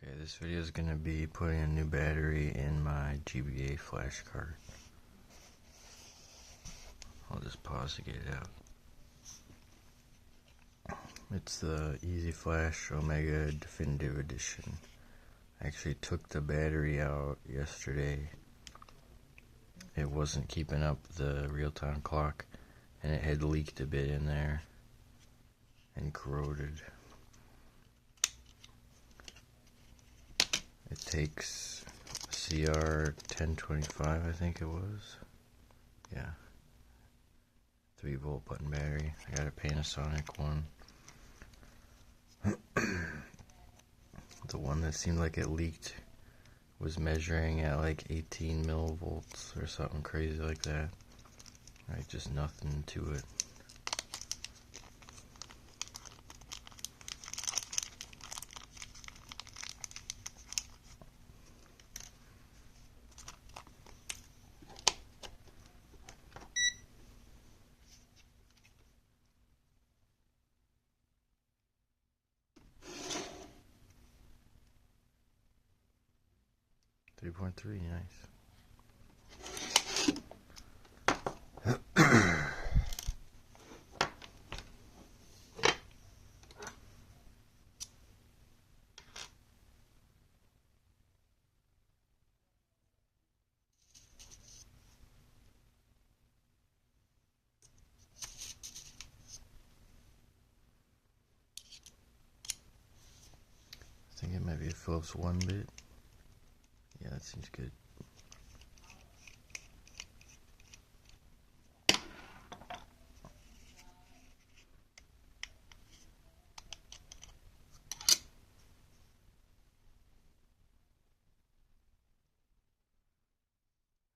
Okay, this video is going to be putting a new battery in my GBA Flashcart. I'll just pause to get it out. It's the Easy Flash Omega Definitive Edition. I actually took the battery out yesterday. It wasn't keeping up the real-time clock, and it had leaked a bit in there and corroded. It takes CR 1025, I think it was. Yeah. 3-volt button battery. I got a Panasonic one. The one that seemed like it leaked was measuring at like 18 millivolts or something crazy like that. Right, just nothing to it. .3, nice. I think it might be a Phillips 1-bit. Yeah, that seems good.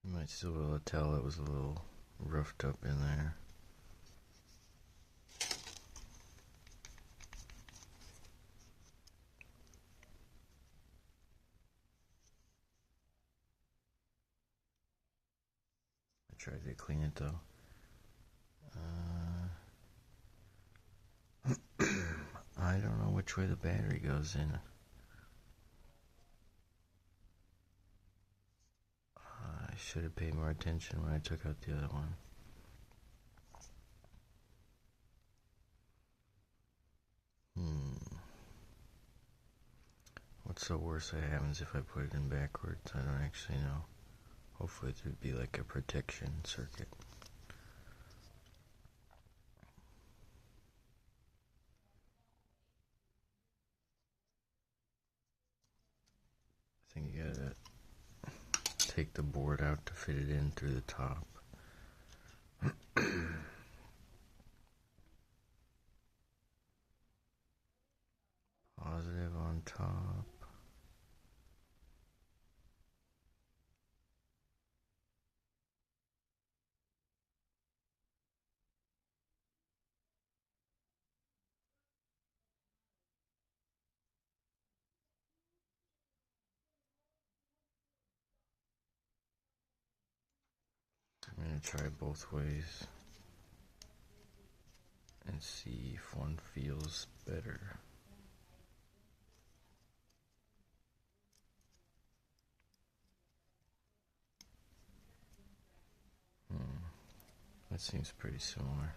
You might still be able to tell it was a little roughed up in there. I tried to clean it though. I don't know which way the battery goes in. I should have paid more attention when I took out the other one. What's the worst that happens if I put it in backwards? I don't actually know. Hopefully it would be like a protection circuit. I think you gotta take the board out to fit it in through the top. Positive on top. I'm gonna try both ways and see if one feels better. That seems pretty similar.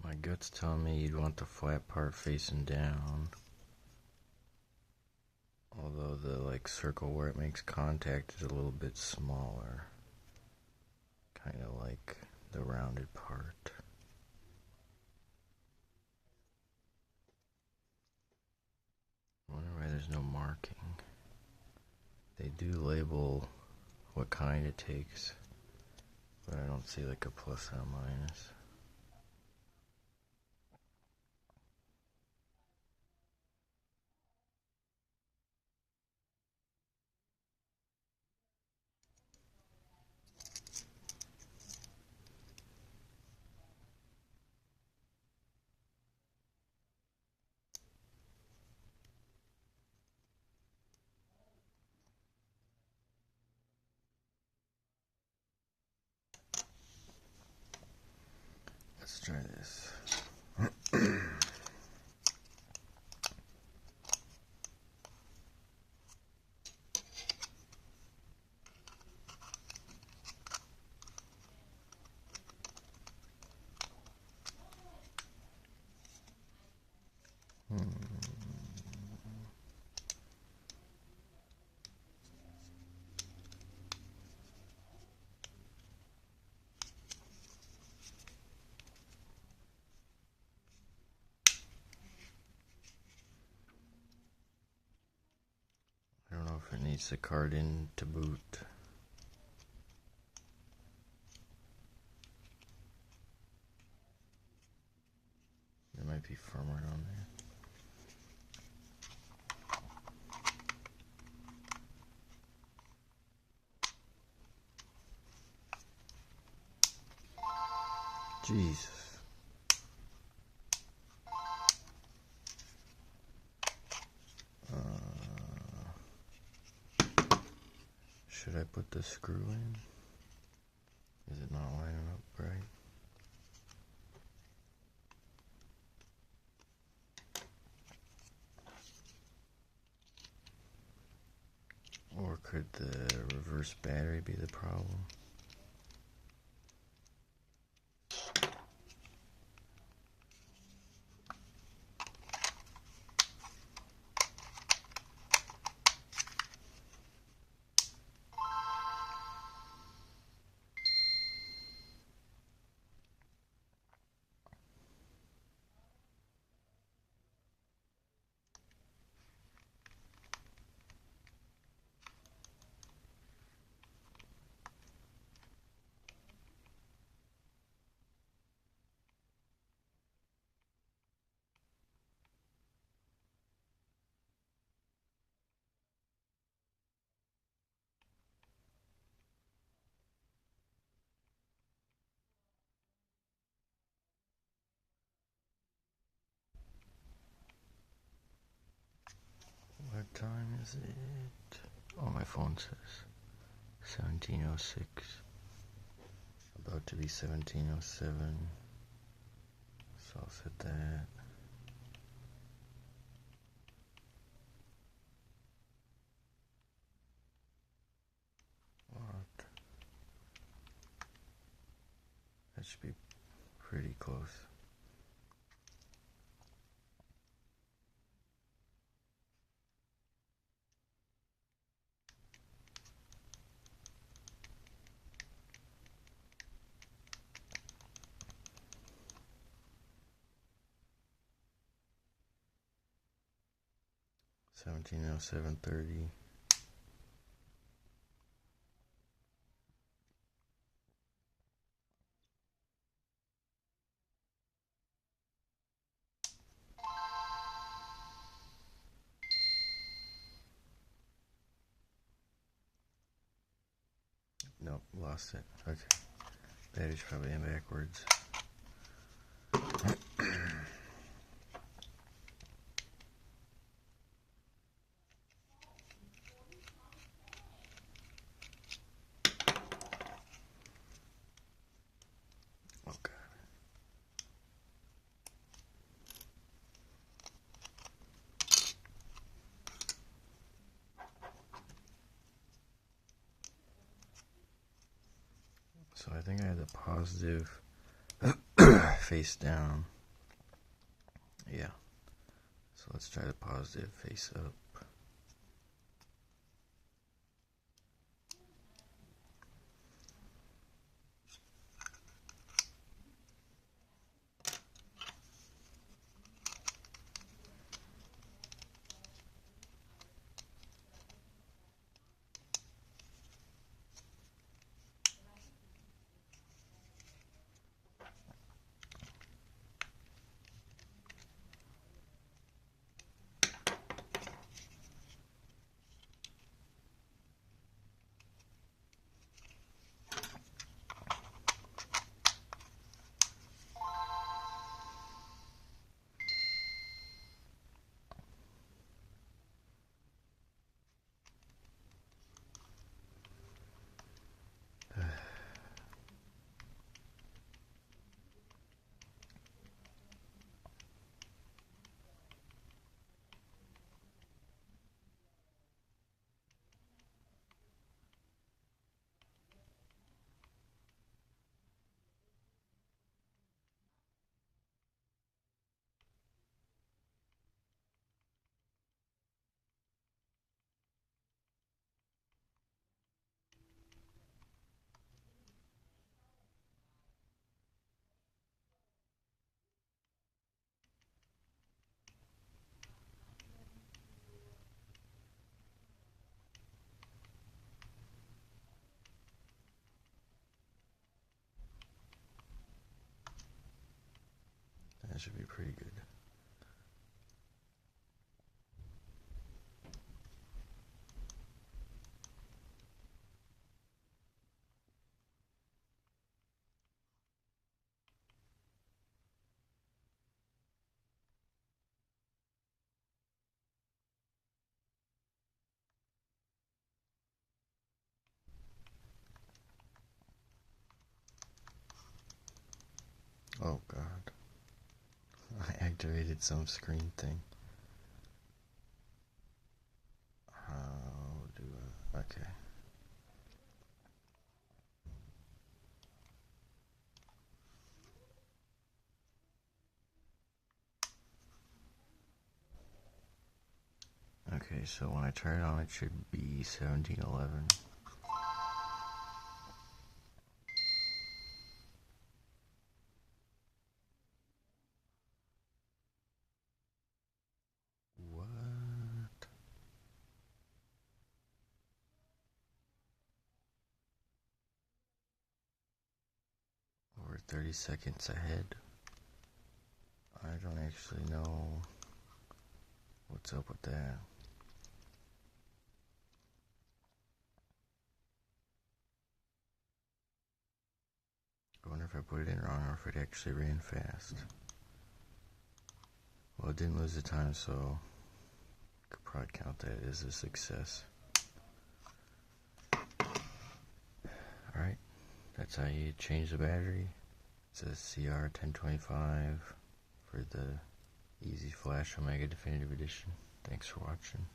My gut's telling me you'd want the flat part facing down. Although the circle where it makes contact is a little bit smaller. Kind of like the rounded part. I wonder why there's no marking. They do label what kind it takes, but I don't see like a plus and a minus. try this. I don't know if it needs the card in to boot. There might be firmware on there. Jesus. Should I put the screw in? Is it not lining up right? Or could the reverse battery be the problem? What time is it? Oh, my phone says 17:06. About to be 17:07. So I'll set that. What? That should be pretty close. Seventeen oh 7:30. Nope, lost it. Okay. Battery's probably in backwards. Okay. So I think I had the positive face down. Yeah. So let's try the positive face up. should be pretty good. Oh god. I activated some screen thing. How do I... Okay. Okay, so when I turn it on, it should be 1711. What? Over 30 seconds ahead. I don't actually know what's up with that. I wonder if I put it in wrong or if it actually ran fast. Well, it didn't lose the time, so I could probably count that as a success. Alright, that's how you change the battery. It's a CR1025 for the Easy Flash Omega Definitive Edition. Thanks for watching.